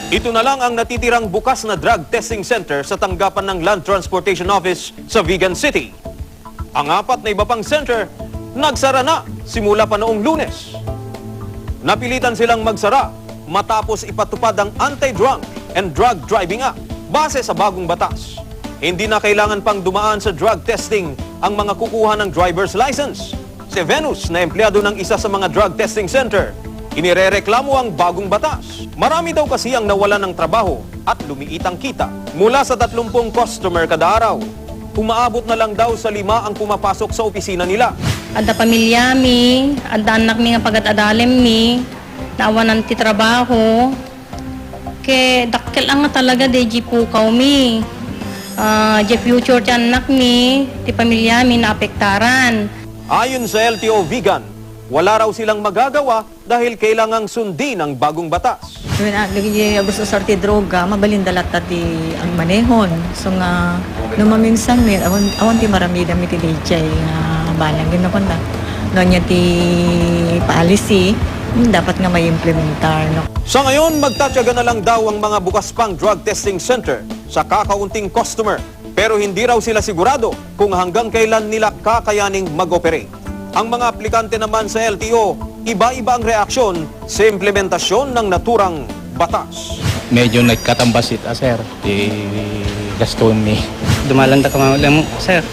Ito na lang ang natitirang bukas na drug testing center sa tanggapan ng Land Transportation Office sa Vigan City. Ang 4 na iba pang center, nagsara na simula pa noong Lunes. Napilitan silang magsara matapos ipatupad ang Anti-Drunk and Drug Driving Act base sa bagong batas. Hindi na kailangan pang dumaan sa drug testing ang mga kukuha ng driver's license. Si Venus na empleyado ng isa sa mga drug testing center, inirereklamo ang bagong batas. Marami daw kasi ang nawalan ng trabaho at lumiit ang kita. Mula sa 30 customer kada araw, umaabot na lang daw sa 5 ang pumapasok sa opisina nila. Ada pamilya mi, ada anak mi nga pagat-adalem mi, nawanan ti trabaho. Ke dakkel ang nga talaga de ji pukaw mi. Je future ti anak mi, ti pamilya mi naapektaran. Ayon sa LTO Vigan, wala raw silang magagawa dahil kailangang sundin ang bagong batas. Lagi gusto sorti droga, mabalindalat ti ang manehon. So nga, numaminsan mi, awan ti marami dami ti DJ nga balang ginapunta. Noon niya ti policy, dapat nga may implementar. No? Sa ngayon, magtatyaga na lang daw ang mga bukas pang drug testing center sa kakaunting customer. Pero hindi raw sila sigurado kung hanggang kailan nila kakayaning mag-operate. Ang mga aplikante naman sa LTO, iba-iba ang reaksyon sa implementasyon ng naturang batas. Medyo nagkatambasit, sir. Gaston mi. Dumalanda ka mo, sir.